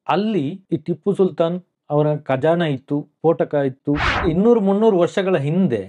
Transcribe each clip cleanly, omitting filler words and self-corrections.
ಅಲ್ಲಿ ಈ ಟಿಪ್ಪು ಸುಲ್ತಾನ್ ಅವರ ಖಜಾನ ಇತ್ತು, ಸ್ಫೋಟಕ ಇತ್ತು. 200-300 ವರ್ಷಗಳ ಹಿಂದೆ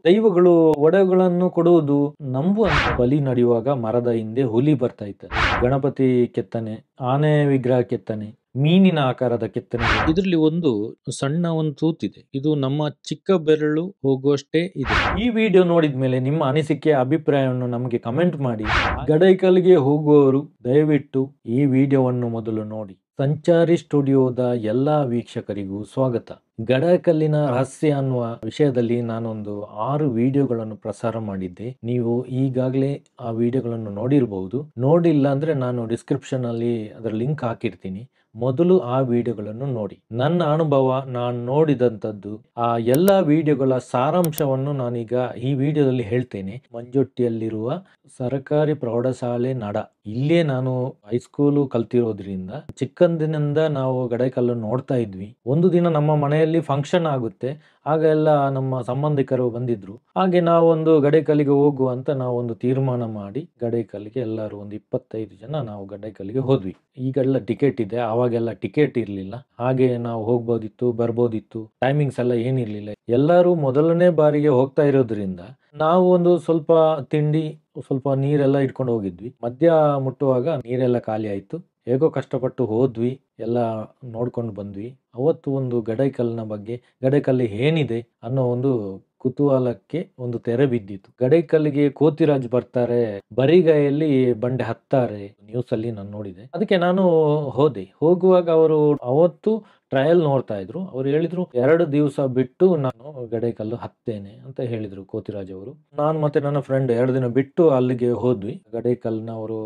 ದೈವಗಳು ಒಡವೆಗಳನ್ನು ಕೊಡುವುದು ನಂಬುವಂತ. ಬಲಿ ನಡೆಯುವಾಗ ಮರದ ಹಿಂದೆ ಹುಲಿ ಬರ್ತಾ ಇತ್ತು, ಗಣಪತಿ ಕೆತ್ತನೆ, ಆನೆ ವಿಗ್ರಹ ಕೆತ್ತನೆ, ಮೀನಿನ ಆಕಾರದ ಕೆತ್ತನೆ. ಇದರಲ್ಲಿ ಒಂದು ಸಣ್ಣ ಒಂದು ತೂತಿದೆ, ಇದು ನಮ್ಮ ಚಿಕ್ಕ ಬೆರಳು ಹೋಗುವಷ್ಟೇ ಇದೆ. ಈ ವಿಡಿಯೋ ನೋಡಿದ ಮೇಲೆ ನಿಮ್ಮ ಅನಿಸಿಕೆ ಅಭಿಪ್ರಾಯವನ್ನು ನಮಗೆ ಕಮೆಂಟ್ ಮಾಡಿ. ಗಡೈಕಲ್ಗೆ ಹೋಗುವವರು ದಯವಿಟ್ಟು ಈ ವಿಡಿಯೋವನ್ನು ಮೊದಲು ನೋಡಿ. ಸಂಚಾರಿ ಸ್ಟುಡಿಯೋದ ಎಲ್ಲಾ ವೀಕ್ಷಕರಿಗೂ ಸ್ವಾಗತ. ಗಡೈಕಲ್ಲಿನ ರಹಸ್ಯ ಅನ್ನುವ ವಿಷಯದಲ್ಲಿ ನಾನೊಂದು 6 ವಿಡಿಯೋಗಳನ್ನು ಪ್ರಸಾರ ಮಾಡಿದ್ದೆ. ನೀವು ಈಗಾಗಲೇ ಆ ವಿಡಿಯೋಗಳನ್ನು ನೋಡಿರಬಹುದು. ನೋಡಿಲ್ಲ ಅಂದ್ರೆ ನಾನು ಡಿಸ್ಕ್ರಿಪ್ಷನ್ ಅಲ್ಲಿ ಅದರ ಲಿಂಕ್ ಹಾಕಿರ್ತೀನಿ. ಮೊದಲು ಆ ವಿಡಿಯೋಗಳನ್ನು ನೋಡಿ. ನನ್ನ ಅನುಭವ, ನಾನು ನೋಡಿದಂಥದ್ದು, ಆ ಎಲ್ಲಾ ವಿಡಿಯೋಗಳ ಸಾರಾಂಶವನ್ನು ನಾನೀಗ ಈ ವಿಡಿಯೋದಲ್ಲಿ ಹೇಳ್ತೇನೆ. ಮಂಜೊಟ್ಟಿಯಲ್ಲಿರುವ ಸರ್ಕಾರಿ ಪ್ರೌಢಶಾಲೆ ನಡ, ಇಲ್ಲೇ ನಾನು ಹೈಸ್ಕೂಲು ಕಲ್ತಿರೋದ್ರಿಂದ ಚಿಕ್ಕಂದಿನಿಂದ ನಾವು ಗಡೈಕಲ್ಲು ನೋಡ್ತಾ ಇದ್ವಿ. ಒಂದು ದಿನ ನಮ್ಮ ಮನೆಯಲ್ಲಿ ಫಂಕ್ಷನ್ ಆಗುತ್ತೆ, ಆಗ ಎಲ್ಲ ನಮ್ಮ ಸಂಬಂಧಿಕರು ಬಂದಿದ್ರು. ಹಾಗೆ ನಾವೊಂದು ಗಡೈಕಲ್ಲಿಗೆ ಹೋಗುವ ಅಂತ ನಾವೊಂದು ತೀರ್ಮಾನ ಮಾಡಿ ಗಡೈಕಲ್ಲಿಗೆ ಎಲ್ಲರೂ ಒಂದು 25 ಜನ ನಾವು ಗಡೈಕಲ್ಲಿಗೆ ಹೋದ್ವಿ. ಈಗೆಲ್ಲ ಟಿಕೆಟ್ ಇದೆ, ಆವಾಗೆಲ್ಲ ಟಿಕೆಟ್ ಇರ್ಲಿಲ್ಲ. ಹಾಗೆ ನಾವು ಹೋಗ್ಬೋದಿತ್ತು, ಬರ್ಬೋದಿತ್ತು. ಟೈಮಿಂಗ್ಸ್ ಎಲ್ಲ ಏನಿರ್ಲಿಲ್ಲ. ಎಲ್ಲರೂ ಮೊದಲನೇ ಬಾರಿಗೆ ಹೋಗ್ತಾ ಇರೋದ್ರಿಂದ ನಾವು ಒಂದು ಸ್ವಲ್ಪ ತಿಂಡಿ, ಸ್ವಲ್ಪ ನೀರೆಲ್ಲ ಇಟ್ಕೊಂಡು ಹೋಗಿದ್ವಿ. ಮಧ್ಯ ಮುಟ್ಟುವಾಗ ನೀರೆಲ್ಲ ಖಾಲಿ ಆಯ್ತು. ಹೇಗೋ ಕಷ್ಟಪಟ್ಟು ಹೋದ್ವಿ, ಎಲ್ಲ ನೋಡ್ಕೊಂಡು ಬಂದ್ವಿ. ಅವತ್ತು ಒಂದು ಗಡೈಕಲ್ನ ಬಗ್ಗೆ, ಗಡೈಕಲ್ಲಿ ಏನಿದೆ ಅನ್ನೋ ಒಂದು ಕುತೂಹಲಕ್ಕೆ ಒಂದು ತೆರೆ ಬಿದ್ದಿತ್ತು. ಗಡೈಕಲ್ಲಿಗೆ ಕೋತಿರಾಜ್ ಬರ್ತಾರೆ, ಬರಿಗೈಯಲ್ಲಿ ಬಂಡೆ ಹತ್ತಾರೆ, ನ್ಯೂಸ್ ಅಲ್ಲಿ ನಾನು ನೋಡಿದೆ. ಅದಕ್ಕೆ ನಾನು ಹೋದೆ. ಹೋಗುವಾಗ ಅವರು ಅವತ್ತು ಟ್ರಯಲ್ ನೋಡ್ತಾ ಇದ್ರು. ಅವ್ರು ಹೇಳಿದ್ರು 2 ದಿವಸ ಬಿಟ್ಟು ನಾನು ಗಡೈಕಲ್ಲು ಹತ್ತೇನೆ ಅಂತ ಹೇಳಿದ್ರು ಕೋತಿರಾಜ್ ಅವರು. ನಾನು ಮತ್ತೆ ನನ್ನ ಫ್ರೆಂಡ್ 2 ದಿನ ಬಿಟ್ಟು ಅಲ್ಲಿಗೆ ಹೋದ್ವಿ. ಗಡೈಕಲ್ನ ಅವರು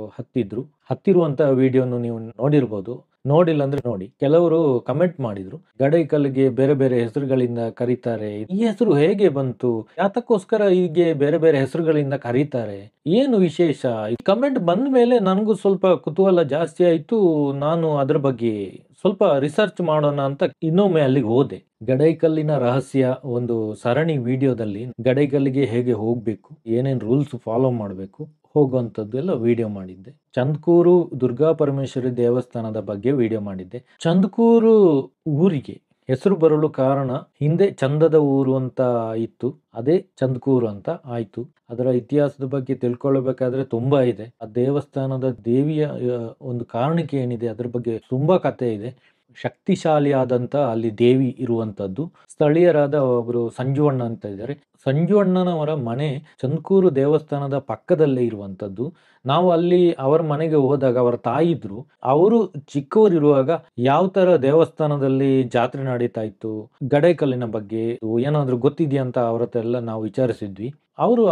ಹತ್ತಿರುವಂತ ವಿಡಿಯೋನು ನೀವು ನೋಡಿರ್ಬೋದು. ನೋಡಿಲ್ಲ ಅಂದ್ರೆ ನೋಡಿ. ಕೆಲವರು ಕಮೆಂಟ್ ಮಾಡಿದ್ರು, ಗಡೈಕಲ್ಗೆ ಬೇರೆ ಬೇರೆ ಹೆಸರುಗಳಿಂದ ಕರೀತಾರೆ, ಈ ಹೆಸರು ಹೇಗೆ ಬಂತು, ಯಾತಕ್ಕೋಸ್ಕರ ಹೀಗೆ ಬೇರೆ ಬೇರೆ ಹೆಸರುಗಳಿಂದ ಕರೀತಾರೆ, ಏನು ವಿಶೇಷ? ಕಮೆಂಟ್ ಬಂದ ಮೇಲೆ ನನಗೂ ಸ್ವಲ್ಪ ಕುತೂಹಲ ಜಾಸ್ತಿ ಆಯ್ತು. ನಾನು ಅದ್ರ ಬಗ್ಗೆ ಸ್ವಲ್ಪ ರಿಸರ್ಚ್ ಮಾಡೋಣ ಅಂತ ಇನ್ನೊಮ್ಮೆ ಅಲ್ಲಿಗೆ ಹೋದೆ. ಗಡೈಕಲ್ಲಿನ ರಹಸ್ಯ ಒಂದು ಸರಣಿ ವಿಡಿಯೋದಲ್ಲಿ ಗಡೈಕಲ್ಲಿಗೆ ಹೇಗೆ ಹೋಗ್ಬೇಕು, ಏನೇನ್ ರೂಲ್ಸ್ ಫಾಲೋ ಮಾಡಬೇಕು, ಹೋಗುವಂಥದ್ದು ಎಲ್ಲ ವಿಡಿಯೋ ಮಾಡಿದ್ದೆ. ಚಂದ್ಕೂರು ದುರ್ಗಾ ಪರಮೇಶ್ವರಿ ದೇವಸ್ಥಾನದ ಬಗ್ಗೆ ವಿಡಿಯೋ ಮಾಡಿದ್ದೆ. ಚಂದ್ಕೂರು ಊರಿಗೆ ಹೆಸರು ಬರಲು ಕಾರಣ, ಹಿಂದೆ ಚಂದದ ಊರು ಅಂತ ಇತ್ತು, ಅದೇ ಚಂದ್ಕೂರು ಅಂತ ಆಯ್ತು. ಅದರ ಇತಿಹಾಸದ ಬಗ್ಗೆ ತಿಳ್ಕೊಳ್ಬೇಕಾದ್ರೆ ತುಂಬಾ ಇದೆ. ಆ ದೇವಸ್ಥಾನದ ದೇವಿಯ ಒಂದು ಕಾರಣಕ್ಕೆ ಏನಿದೆ ಅದ್ರ ಬಗ್ಗೆ ತುಂಬಾ ಕಥೆ ಇದೆ. ಶಕ್ತಿಶಾಲಿಯಾದಂತ ಅಲ್ಲಿ ದೇವಿ ಇರುವಂತದ್ದು. ಸ್ಥಳೀಯರಾದ ಒಬ್ರು ಸಂಜುವಣ್ಣ ಅಂತ ಇದ್ದಾರೆ. ಸಂಜುವಣ್ಣನವರ ಮನೆ ಚಂದ್ಕೂರು ದೇವಸ್ಥಾನದ ಪಕ್ಕದಲ್ಲೇ ಇರುವಂತದ್ದು. ನಾವು ಅಲ್ಲಿ ಅವರ ಮನೆಗೆ ಹೋದಾಗ ಅವರ ತಾಯಿ ಇದ್ರು. ಅವರು ಚಿಕ್ಕವರಿರುವಾಗ ಯಾವ ತರ ದೇವಸ್ಥಾನದಲ್ಲಿ ಜಾತ್ರೆ ನಡೀತಾ ಇತ್ತು, ಗಡೈಕಲ್ಲಿನ ಬಗ್ಗೆ ಏನಾದ್ರು ಗೊತ್ತಿದೆಯಾ ಅಂತ ಅವ್ರ ಹತ್ರ ಎಲ್ಲ ನಾವು ವಿಚಾರಿಸಿದ್ವಿ.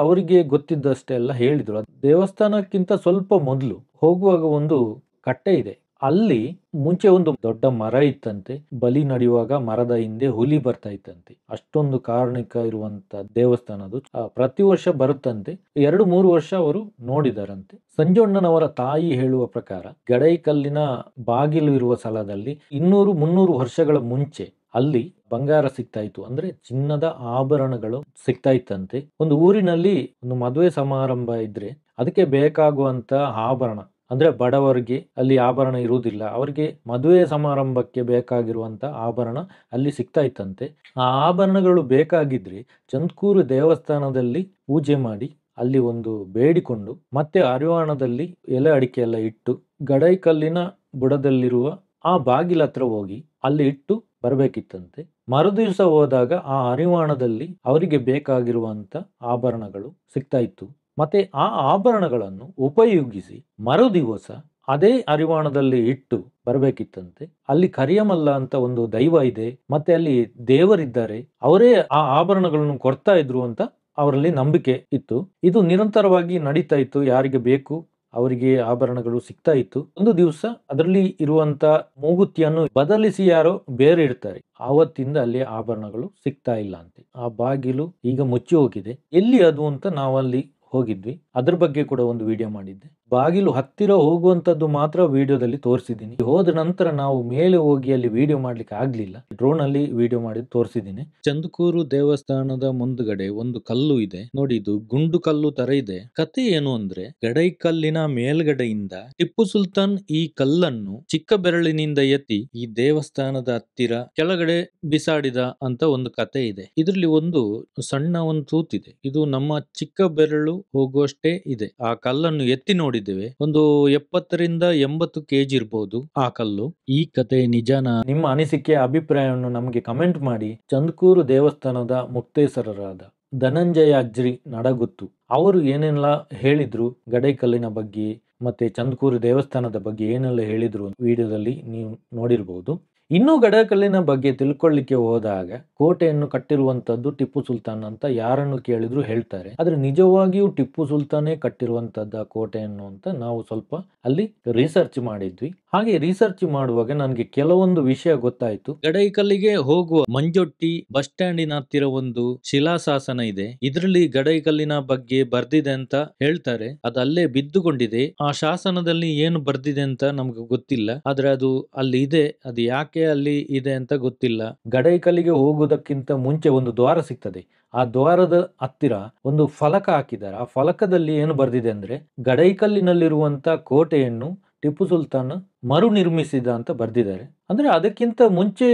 ಅವರಿಗೆ ಗೊತ್ತಿದ್ದಷ್ಟೆಲ್ಲ ಹೇಳಿದ್ರು. ದೇವಸ್ಥಾನಕ್ಕಿಂತ ಸ್ವಲ್ಪ ಮೊದಲು ಹೋಗುವಾಗ ಒಂದು ಕಟ್ಟೆ ಇದೆ. ಅಲ್ಲಿ ಮುಂಚೆ ಒಂದು ದೊಡ್ಡ ಮರ ಇತ್ತಂತೆ. ಬಲಿ ನಡೆಯುವಾಗ ಮರದ ಹಿಂದೆ ಹುಲಿ ಬರ್ತಾ ಇತ್ತಂತೆ. ಅಷ್ಟೊಂದು ಕಾರಣಿಕ ಇರುವಂತ ದೇವಸ್ಥಾನದು. ಪ್ರತಿ ವರ್ಷ ಬರುತ್ತಂತೆ. 2-3 ವರ್ಷ ಅವರು ನೋಡಿದಾರಂತೆ. ಸಂಜಣ್ಣನವರ ತಾಯಿ ಹೇಳುವ ಪ್ರಕಾರ ಗಡೈಕಲ್ಲಿನ ಬಾಗಿಲು ಇರುವ ಸ್ಥಳದಲ್ಲಿ 200-300 ವರ್ಷಗಳ ಮುಂಚೆ ಅಲ್ಲಿ ಬಂಗಾರ ಸಿಗ್ತಾ ಇತ್ತು, ಅಂದ್ರೆ ಚಿನ್ನದ ಆಭರಣಗಳು ಸಿಗ್ತಾ ಇತ್ತಂತೆ. ಒಂದು ಊರಿನಲ್ಲಿ ಒಂದು ಮದುವೆ ಸಮಾರಂಭ ಇದ್ರೆ ಅದಕ್ಕೆ ಬೇಕಾಗುವಂತ ಆಭರಣ, ಅಂದ್ರೆ ಬಡವರಿಗೆ ಅಲ್ಲಿ ಆಭರಣ ಇರುವುದಿಲ್ಲ, ಅವರಿಗೆ ಮದುವೆ ಸಮಾರಂಭಕ್ಕೆ ಬೇಕಾಗಿರುವಂತ ಆಭರಣ ಅಲ್ಲಿ ಸಿಗ್ತಾ ಇತ್ತಂತೆ. ಆ ಆಭರಣಗಳು ಬೇಕಾಗಿದ್ರೆ ಚಂದ್ಕೂರು ದೇವಸ್ಥಾನದಲ್ಲಿ ಪೂಜೆ ಮಾಡಿ ಅಲ್ಲಿ ಒಂದು ಬೇಡಿಕೊಂಡು ಮತ್ತೆ ಅರಿವಾಣದಲ್ಲಿ ಎಲೆ ಅಡಿಕೆ ಎಲ್ಲ ಇಟ್ಟು ಗಡೈಕಲ್ಲಿನ ಬುಡದಲ್ಲಿರುವ ಆ ಬಾಗಿಲ ಹತ್ರ ಹೋಗಿ ಅಲ್ಲಿ ಇಟ್ಟು ಬರಬೇಕಿತ್ತಂತೆ. ಮರುದಿವಸ ಹೋದಾಗ ಆ ಅರಿವಾಣದಲ್ಲಿ ಅವರಿಗೆ ಬೇಕಾಗಿರುವಂತ ಆಭರಣಗಳು ಸಿಗ್ತಾ ಇತ್ತು. ಮತ್ತೆ ಆ ಆಭರಣಗಳನ್ನು ಉಪಯೋಗಿಸಿ ಮರುದಿವಸ ಅದೇ ಅರಿವಾಣದಲ್ಲಿ ಇಟ್ಟು ಬರಬೇಕಿತ್ತಂತೆ. ಅಲ್ಲಿ ಕರಿಯಮಲ್ಲ ಅಂತ ಒಂದು ದೈವ ಇದೆ, ಮತ್ತೆ ಅಲ್ಲಿ ದೇವರಿದ್ದಾರೆ, ಅವರೇ ಆ ಆಭರಣಗಳನ್ನು ಕೊಡ್ತಾ ಇದ್ರು ಅಂತ ಅವರಲ್ಲಿ ನಂಬಿಕೆ ಇತ್ತು. ಇದು ನಿರಂತರವಾಗಿ ನಡೀತಾ ಇತ್ತು. ಯಾರಿಗೆ ಬೇಕು ಅವರಿಗೆ ಆಭರಣಗಳು ಸಿಗ್ತಾ ಇತ್ತು. ಒಂದು ದಿವಸ ಅದರಲ್ಲಿ ಇರುವಂತ ಮೂಗುತಿಯನ್ನು ಬದಲಿಸಿ ಯಾರೋ ಬೇರೆ ಇರ್ತಾರೆ, ಆವತ್ತಿಂದ ಅಲ್ಲಿ ಆಭರಣಗಳು ಸಿಗ್ತಾ ಇಲ್ಲ ಅಂತೆ. ಆ ಬಾಗಿಲು ಈಗ ಮುಚ್ಚಿ ಹೋಗಿದೆ. ಎಲ್ಲಿ ಅದು ಅಂತ ನಾವಲ್ಲಿ ಹೋಗಿದ್ವಿ. ಅದ್ರ ಬಗ್ಗೆ ಕೂಡ ಒಂದು ವಿಡಿಯೋ ಮಾಡಿದ್ದೆ. ಬಾಗಿಲು ಹತ್ತಿರ ಹೋಗುವಂತದ್ದು ಮಾತ್ರ ವಿಡಿಯೋದಲ್ಲಿ ತೋರಿಸಿದ್ದೀನಿ. ಹೋದ ನಂತರ ನಾವು ಮೇಲೆ ಹೋಗಿ ಅಲ್ಲಿ ವಿಡಿಯೋ ಮಾಡ್ಲಿಕ್ಕೆ ಆಗ್ಲಿಲ್ಲ. ಡ್ರೋನ್ ಅಲ್ಲಿ ವಿಡಿಯೋ ಮಾಡಿ ತೋರಿಸಿದ್ದೀನಿ. ಚಂದ್ಕೂರು ದೇವಸ್ಥಾನದ ಮುಂದುಗಡೆ ಒಂದು ಕಲ್ಲು ಇದೆ ನೋಡಿ, ಇದು ಗುಂಡು ಕಲ್ಲು ತರ ಇದೆ. ಕತೆ ಏನು ಅಂದ್ರೆ, ಗಡೈಕಲ್ಲಿನ ಮೇಲ್ಗಡೆಯಿಂದ ಟಿಪ್ಪು ಸುಲ್ತಾನ್ ಈ ಕಲ್ಲನ್ನು ಚಿಕ್ಕ ಬೆರಳಿನಿಂದ ಎತ್ತಿ ಈ ದೇವಸ್ಥಾನದ ಹತ್ತಿರ ಕೆಳಗಡೆ ಬಿಸಾಡಿದ ಅಂತ ಒಂದು ಕತೆ ಇದೆ. ಇದರಲ್ಲಿ ಒಂದು ಸಣ್ಣ ಒಂದು ತೂತಿದೆ, ಇದು ನಮ್ಮ ಚಿಕ್ಕ ಬೆರಳು ಹೋಗುವಷ್ಟೇ ಇದೆ. ಆ ಕಲ್ಲನ್ನು ಎತ್ತಿ ನೋಡಿದ್ದೇವೆ, ಒಂದು 70-80 kg ಇರಬಹುದು ಆ ಕಲ್ಲು. ಈ ಕತೆ ನಿಜಾನ? ನಿಮ್ಮ ಅನಿಸಿಕೆ ಅಭಿಪ್ರಾಯವನ್ನು ನಮಗೆ ಕಮೆಂಟ್ ಮಾಡಿ. ಚಂದ್ಕೂರು ದೇವಸ್ಥಾನದ ಮುಕ್ತೇಸರರಾದ ಧನಂಜಯ ಅಜ್ರಿ ನಡಗುತ್ತು ಅವರು ಏನೆಲ್ಲ ಹೇಳಿದ್ರು ಗಡೈಕಲ್ಲಿನ ಬಗ್ಗೆ ಮತ್ತೆ ಚಂದ್ಕೂರು ದೇವಸ್ಥಾನದ ಬಗ್ಗೆ ಏನೆಲ್ಲ ಹೇಳಿದ್ರು ವಿಡಿಯೋದಲ್ಲಿ ನೀವು ನೋಡಿರಬಹುದು. ಇನ್ನು ಗಡೈಕಲ್ಲಿನ ಬಗ್ಗೆ ತಿಳ್ಕೊಳ್ಳಿಕ್ಕೆ ಹೋದಾಗ ಕೋಟೆಯನ್ನು ಕಟ್ಟಿರುವಂತದ್ದು ಟಿಪ್ಪು ಸುಲ್ತಾನ್ ಅಂತ ಯಾರನ್ನು ಕೇಳಿದ್ರು ಹೇಳ್ತಾರೆ. ಆದ್ರೆ ನಿಜವಾಗಿಯೂ ಟಿಪ್ಪು ಸುಲ್ತಾನೇ ಕಟ್ಟಿರುವಂತದ್ದ ಕೋಟೆಯನ್ನು ಅಂತ ನಾವು ಸ್ವಲ್ಪ ಅಲ್ಲಿ ರಿಸರ್ಚ್ ಮಾಡಿದ್ವಿ. ಹಾಗೆ ರಿಸರ್ಚ್ ಮಾಡುವಾಗ ನನಗೆ ಕೆಲವೊಂದು ವಿಷಯ ಗೊತ್ತಾಯ್ತು. ಗಡೈಕಲ್ಲಿಗೆ ಹೋಗುವ ಮಂಜೊಟ್ಟಿ ಬಸ್ ಸ್ಟ್ಯಾಂಡಿನ ಹತ್ತಿರ ಒಂದು ಶಿಲಾಶಾಸನ ಇದೆ. ಇದರಲ್ಲಿ ಗಡೈಕಲ್ಲಿನ ಬಗ್ಗೆ ಬರ್ದಿದೆ ಅಂತ ಹೇಳ್ತಾರೆ. ಅದು ಅಲ್ಲೇ ಬಿದ್ದುಕೊಂಡಿದೆ. ಆ ಶಾಸನದಲ್ಲಿ ಏನು ಬರ್ದಿದೆ ಅಂತ ನಮ್ಗೆ ಗೊತ್ತಿಲ್ಲ, ಆದ್ರೆ ಅದು ಅಲ್ಲಿ ಇದೆ. ಅದು ಯಾಕೆ ಅಲ್ಲಿ ಇದೆ ಅಂತ ಗೊತ್ತಿಲ್ಲ. ಗಡೈಕಲ್ಲಿಗೆ ಹೋಗುವುದಕ್ಕಿಂತ ಮುಂಚೆ ಒಂದು ದ್ವಾರ ಸಿಗ್ತದೆ. ಆ ದ್ವಾರದ ಹತ್ತಿರ ಒಂದು ಫಲಕ ಹಾಕಿದ್ದಾರೆ. ಆ ಫಲಕದಲ್ಲಿ ಏನು ಬರ್ದಿದೆ ಅಂದ್ರೆ, ಗಡೈಕಲ್ಲಿನಲ್ಲಿರುವಂತ ಕೋಟೆಯನ್ನು ಟಿಪ್ಪು ಸುಲ್ತಾನ್ ಮರು ನಿರ್ಮಿಸಿದ ಅಂತ ಬರ್ದಿದ್ದಾರೆ. ಅಂದ್ರೆ ಅದಕ್ಕಿಂತ ಮುಂಚೆ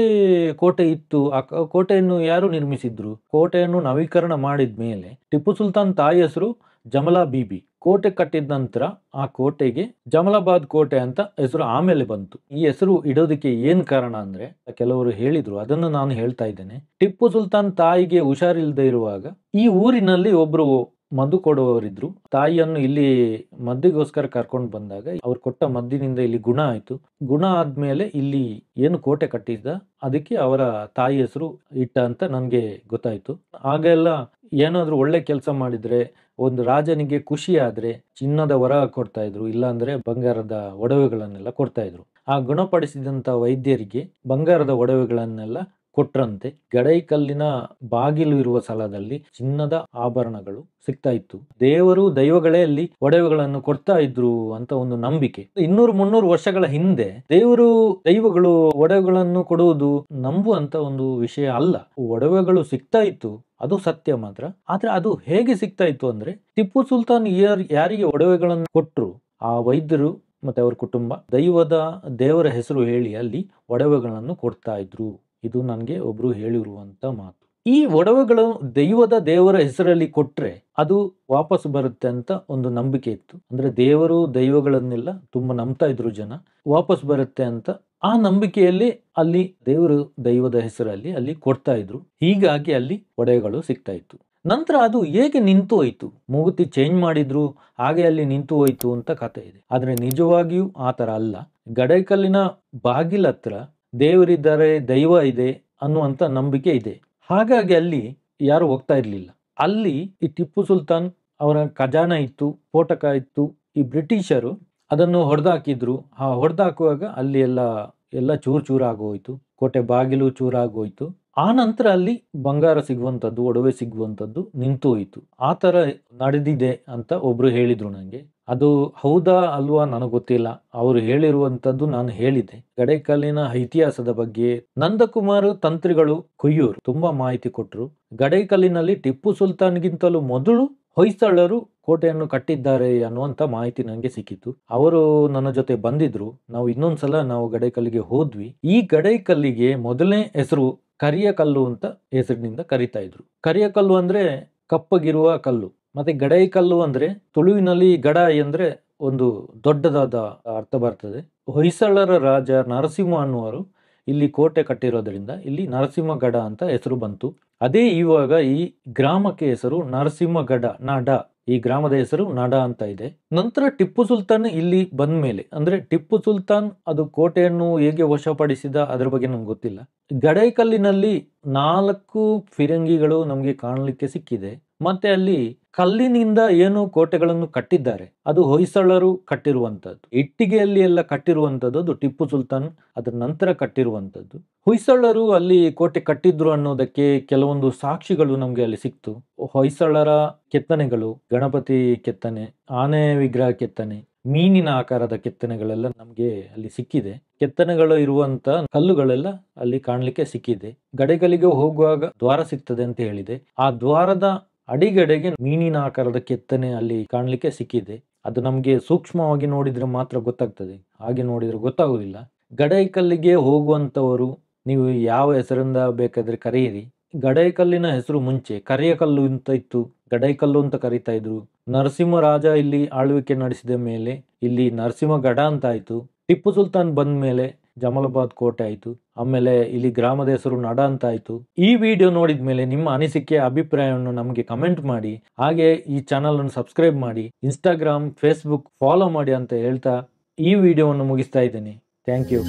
ಕೋಟೆ ಇತ್ತು. ಆ ಕೋಟೆಯನ್ನು ಯಾರು ನಿರ್ಮಿಸಿದ್ರು? ಕೋಟೆಯನ್ನು ನವೀಕರಣ ಮಾಡಿದ ಮೇಲೆ ಟಿಪ್ಪು ಸುಲ್ತಾನ್ ತಾಯಿ ಹೆಸರು ಜಮಲಾ ಬೀಬಿ. ಕೋಟೆ ಕಟ್ಟಿದ ನಂತರ ಆ ಕೋಟೆಗೆ ಜಮಲಾಬಾದ್ ಕೋಟೆ ಅಂತ ಹೆಸರು ಆಮೇಲೆ ಬಂತು. ಈ ಹೆಸರು ಇಡೋದಕ್ಕೆ ಏನ್ ಕಾರಣ ಅಂದ್ರೆ, ಕೆಲವರು ಹೇಳಿದ್ರು, ಅದನ್ನು ನಾನು ಹೇಳ್ತಾ ಇದ್ದೇನೆ. ಟಿಪ್ಪು ಸುಲ್ತಾನ್ ತಾಯಿಗೆ ಹುಷಾರಿಲ್ಲದೆ ಇರುವಾಗ ಈ ಊರಿನಲ್ಲಿ ಒಬ್ರು ಮದ್ದು ಕೊಡುವವರಿದ್ರು. ತಾಯಿಯನ್ನು ಇಲ್ಲಿ ಮದ್ದಿಗೋಸ್ಕರ ಕರ್ಕೊಂಡು ಬಂದಾಗ ಅವ್ರು ಕೊಟ್ಟ ಮದ್ದಿನಿಂದ ಇಲ್ಲಿ ಗುಣ ಆಯ್ತು. ಗುಣ ಆದ್ಮೇಲೆ ಇಲ್ಲಿ ಏನು ಕೋಟೆ ಕಟ್ಟಿದ್ದ ಅದಕ್ಕೆ ಅವರ ತಾಯಿ ಹೆಸರು ಇಟ್ಟ ಅಂತ ನನ್ಗೆ ಗೊತ್ತಾಯ್ತು. ಆಗೆಲ್ಲ ಏನಾದ್ರು ಒಳ್ಳೆ ಕೆಲಸ ಮಾಡಿದ್ರೆ, ಒಂದು ರಾಜನಿಗೆ ಖುಷಿ ಆದ್ರೆ ಚಿನ್ನದ ವರ ಕೊಡ್ತಾ ಇದ್ರು, ಇಲ್ಲಾಂದ್ರೆ ಬಂಗಾರದ ಒಡವೆಗಳನ್ನೆಲ್ಲ ಕೊಡ್ತಾ ಇದ್ರು. ಆ ಗುಣಪಡಿಸಿದಂತ ವೈದ್ಯರಿಗೆ ಬಂಗಾರದ ಒಡವೆಗಳನ್ನೆಲ್ಲ ಕೊಟ್ರಂತೆ. ಗಡೈಕಲ್ಲಿನ ಬಾಗಿಲು ಇರುವ ಸ್ಥಳದಲ್ಲಿ ಚಿನ್ನದ ಆಭರಣಗಳು ಸಿಗ್ತಾ ಇತ್ತು. ದೇವರು ದೈವಗಳೇ ಅಲ್ಲಿ ಒಡವೆಗಳನ್ನು ಕೊಡ್ತಾ ಇದ್ರು ಅಂತ ಒಂದು ನಂಬಿಕೆ. 200-300 ವರ್ಷಗಳ ಹಿಂದೆ ದೇವರು ದೈವಗಳು ಒಡವೆಗಳನ್ನು ಕೊಡುವುದು ನಂಬುವಂತ ಒಂದು ವಿಷಯ ಅಲ್ಲ. ಒಡವೆಗಳು ಸಿಗ್ತಾ ಇತ್ತು, ಅದು ಸತ್ಯ ಮಾತ್ರ. ಆದ್ರೆ ಅದು ಹೇಗೆ ಸಿಗ್ತಾ ಇತ್ತು ಅಂದ್ರೆ, ಟಿಪ್ಪು ಸುಲ್ತಾನ್ ಯಾರಿಗೆ ಒಡವೆಗಳನ್ನು ಕೊಟ್ರು ಆ ವೈದ್ಯರು ಮತ್ತೆ ಅವ್ರ ಕುಟುಂಬ ದೇವರ ಹೆಸರು ಹೇಳಿ ಅಲ್ಲಿ ಒಡವೆಗಳನ್ನು ಕೊಡ್ತಾ ಇದ್ರು. ಇದು ನನಗೆ ಒಬ್ರು ಹೇಳಿರುವಂತ ಮಾತು. ಈ ಒಡವೆಗಳು ದೇವರ ಹೆಸರಲ್ಲಿ ಕೊಟ್ರೆ ಅದು ವಾಪಸ್ ಬರುತ್ತೆ ಅಂತ ಒಂದು ನಂಬಿಕೆ ಇತ್ತು. ಅಂದ್ರೆ ದೈವಗಳನ್ನೆಲ್ಲ ತುಂಬಾ ನಂಬ್ತಾ ಇದ್ರು ಜನ, ವಾಪಸ್ ಬರುತ್ತೆ ಅಂತ ಆ ನಂಬಿಕೆಯಲ್ಲಿ ಅಲ್ಲಿ ದೈವದ ಹೆಸರಲ್ಲಿ ಅಲ್ಲಿ ಕೊಡ್ತಾ ಇದ್ರು. ಹೀಗಾಗಿ ಅಲ್ಲಿ ಒಡವೆಗಳು ಸಿಗ್ತಾ ಇತ್ತು. ನಂತರ ಅದು ಹೇಗೆ ನಿಂತು ಹೋಯ್ತು, ಮೂಗುತಿ ಚೇಂಜ್ ಮಾಡಿದ್ರು ಹಾಗೆ ಅಲ್ಲಿ ನಿಂತು ಹೋಯ್ತು ಅಂತ ಕಥೆ ಇದೆ. ಆದ್ರೆ ನಿಜವಾಗಿಯೂ ಆ ತರ ಅಲ್ಲ. ಗಡೈಕಲ್ಲಿನ ಬಾಗಿಲ ಹತ್ರ ದೇವರಿದ್ದಾರೆ, ದೈವ ಇದೆ ಅನ್ನುವಂತ ನಂಬಿಕೆ ಇದೆ. ಹಾಗಾಗಿ ಅಲ್ಲಿ ಯಾರು ಹೋಗ್ತಾ ಇರ್ಲಿಲ್ಲ. ಅಲ್ಲಿ ಈ ಟಿಪ್ಪು ಸುಲ್ತಾನ್ ಅವರ ಖಜಾನ ಇತ್ತು, ಸ್ಫೋಟಕ ಇತ್ತು. ಈ ಬ್ರಿಟಿಷರು ಅದನ್ನು ಹೊಡೆದಾಕಿದ್ರು. ಆ ಹೊಡೆದಾಕುವಾಗ ಅಲ್ಲಿ ಎಲ್ಲ ಚೂರ್ ಆಗೋಯ್ತು. ಕೋಟೆ ಬಾಗಿಲು ಚೂರಾಗೋಯ್ತು. ಆ ನಂತರ ಅಲ್ಲಿ ಬಂಗಾರ ಸಿಗುವಂತದ್ದು, ಒಡವೆ ಸಿಗುವಂತದ್ದು ನಿಂತು ಹೋಯ್ತು. ಆ ತರ ನಡೆದಿದೆ ಅಂತ ಒಬ್ರು ಹೇಳಿದ್ರು ನಂಗೆ. ಅದು ಹೌದಾ ಅಲ್ವಾ ನನಗೆ ಗೊತ್ತಿಲ್ಲ. ಅವರು ಹೇಳಿರುವಂತದ್ದು ನಾನು ಹೇಳಿದೆ. ಗಡೈಕಲ್ಲಿನ ಇತಿಹಾಸದ ಬಗ್ಗೆ ನಂದಕುಮಾರ್ ತಂತ್ರಿಗಳು ಕೊಯ್ಯೂರು ತುಂಬಾ ಮಾಹಿತಿ ಕೊಟ್ಟರು. ಗಡೈಕಲ್ಲಿನಲ್ಲಿ ಟಿಪ್ಪು ಸುಲ್ತಾನ್ಗಿಂತಲೂ ಮೊದಲು ಹೊಯ್ಸಳರು ಕೋಟೆಯನ್ನು ಕಟ್ಟಿದ್ದಾರೆ ಅನ್ನುವಂತ ಮಾಹಿತಿ ನನಗೆ ಸಿಕ್ಕಿತ್ತು. ಅವರು ನನ್ನ ಜೊತೆ ಬಂದಿದ್ರು. ನಾವು ಗಡೈಕಲ್ಲಿಗೆ ಹೋದ್ವಿ. ಈ ಗಡೈಕಲ್ಲಿಗೆ ಮೊದಲನೇ ಹೆಸರು ಕರಿಯ ಕಲ್ಲು ಅಂತ ಹೆಸರಿನಿಂದ ಕರಿತಾ ಇದ್ರು. ಕರಿಯ ಕಲ್ಲು ಅಂದ್ರೆ ಕಪ್ಪಗಿರುವ ಕಲ್ಲು. ಮತ್ತೆ ಗಡೈಕಲ್ಲು ಅಂದ್ರೆ ತುಳುವಿನಲ್ಲಿ ಗಡಾಯಿ ಅಂದ್ರೆ ಒಂದು ದೊಡ್ಡದಾದ ಅರ್ಥ ಬರ್ತದೆ. ಹೊಯ್ಸಳರ ರಾಜ ನರಸಿಂಹ ಅನ್ನುವರು ಇಲ್ಲಿ ಕೋಟೆ ಕಟ್ಟಿರೋದ್ರಿಂದ ಇಲ್ಲಿ ನರಸಿಂಹಗಡ ಅಂತ ಹೆಸರು ಬಂತು. ಅದೇ ಇವಾಗ ಈ ಗ್ರಾಮಕ್ಕೆ ಹೆಸರು ನರಸಿಂಹಗಡ, ನಾಡ. ಈ ಗ್ರಾಮದ ಹೆಸರು ನಡ ಅಂತ ಇದೆ. ನಂತರ ಟಿಪ್ಪು ಸುಲ್ತಾನ್ ಇಲ್ಲಿ ಬಂದ್ಮೇಲೆ, ಅಂದ್ರೆ ಟಿಪ್ಪು ಸುಲ್ತಾನ್ ಅದು ಕೋಟೆಯನ್ನು ಹೇಗೆ ವಶಪಡಿಸಿದ ಅದ್ರ ಬಗ್ಗೆ ನಮ್ಗೆ ಗೊತ್ತಿಲ್ಲ. ಗಡೈಕಲ್ಲಿನಲ್ಲಿ 4 ಫಿರಂಗಿಗಳು ನಮ್ಗೆ ಕಾಣಲಿಕ್ಕೆ ಸಿಕ್ಕಿದೆ. ಮತ್ತೆ ಅಲ್ಲಿ ಕಲ್ಲಿನಿಂದ ಏನು ಕೋಟೆಗಳನ್ನು ಕಟ್ಟಿದ್ದಾರೆ ಅದು ಹೊಯ್ಸಳರು ಕಟ್ಟಿರುವಂತದ್ದು. ಇಟ್ಟಿಗೆಯಲ್ಲಿ ಎಲ್ಲ ಕಟ್ಟಿರುವಂತದ್ದು ಅದು ಟಿಪ್ಪು ಸುಲ್ತಾನ್ ಅದರ ನಂತರ ಕಟ್ಟಿರುವಂತದ್ದು. ಹೊಯ್ಸಳರು ಅಲ್ಲಿ ಕೋಟೆ ಕಟ್ಟಿದ್ರು ಅನ್ನೋದಕ್ಕೆ ಕೆಲವೊಂದು ಸಾಕ್ಷಿಗಳು ನಮ್ಗೆ ಅಲ್ಲಿ ಸಿಕ್ತು. ಹೊಯ್ಸಳರ ಕೆತ್ತನೆಗಳು, ಗಣಪತಿ ಕೆತ್ತನೆ, ಆನೆ ವಿಗ್ರಹ ಕೆತ್ತನೆ, ಮೀನಿನ ಆಕಾರದ ಕೆತ್ತನೆಗಳೆಲ್ಲ ನಮಗೆ ಅಲ್ಲಿ ಸಿಕ್ಕಿದೆ. ಕೆತ್ತನೆಗಳು ಇರುವಂತ ಕಲ್ಲುಗಳೆಲ್ಲ ಅಲ್ಲಿ ಕಾಣಲಿಕ್ಕೆ ಸಿಕ್ಕಿದೆ. ಗಡೈಕಲ್ಲಿಗೆ ಹೋಗುವಾಗ ದ್ವಾರ ಸಿಗ್ತದೆ ಅಂತ ಹೇಳಿದೆ. ಆ ದ್ವಾರದ ಅಡಿಗಡೆಗೆ ಮೀನಿನ ಆಕಾರದ ಕೆತ್ತನೆ ಅಲ್ಲಿ ಕಾಣಲಿಕ್ಕೆ ಸಿಕ್ಕಿದೆ. ಅದು ನಮಗೆ ಸೂಕ್ಷ್ಮವಾಗಿ ನೋಡಿದ್ರೆ ಮಾತ್ರ ಗೊತ್ತಾಗ್ತದೆ, ಹಾಗೆ ನೋಡಿದ್ರೆ ಗೊತ್ತಾಗುದಿಲ್ಲ. ಗಡೈಕಲ್ಲಿಗೆ ಹೋಗುವಂತವರು ನೀವು ಯಾವ ಹೆಸರಿಂದ ಬೇಕಾದ್ರೆ ಕರೆಯಿರಿ. ಗಡೈಕಲ್ಲಿನ ಹೆಸರು ಮುಂಚೆ ಕರಿಯಕಲ್ಲು ಅಂತ ಇತ್ತು, ಗಡೈಕಲ್ಲು ಅಂತ ಕರೀತಾ ಇದ್ರು. ನರಸಿಂಹರಾಜ ಇಲ್ಲಿ ಆಳ್ವಿಕೆ ನಡೆಸಿದ ಮೇಲೆ ಇಲ್ಲಿ ನರಸಿಂಹಗಡ ಅಂತ ಆಯ್ತು. ಟಿಪ್ಪು ಸುಲ್ತಾನ್ ಬಂದ ಮೇಲೆ ಜಮಲಾಬಾದ್ ಕೋಟೆ ಆಯ್ತು. ಆಮೇಲೆ ಇಲ್ಲಿ ಗ್ರಾಮದ ಹೆಸರು ನಡ ಅಂತ ಆಯ್ತು. ಈ ವಿಡಿಯೋ ನೋಡಿದ ಮೇಲೆ ನಿಮ್ಮ ಅನಿಸಿಕೆ ಅಭಿಪ್ರಾಯವನ್ನು ನಮಗೆ ಕಮೆಂಟ್ ಮಾಡಿ. ಹಾಗೆ ಈ ಚಾನಲ್ ಅನ್ನು ಸಬ್ಸ್ಕ್ರೈಬ್ ಮಾಡಿ, ಇನ್ಸ್ಟಾಗ್ರಾಮ್ ಫೇಸ್ಬುಕ್ ಫಾಲೋ ಮಾಡಿ ಅಂತ ಹೇಳ್ತಾ ಈ ವಿಡಿಯೋವನ್ನು ಮುಗಿಸ್ತಾ ಇದ್ದೇನೆ. Thank you.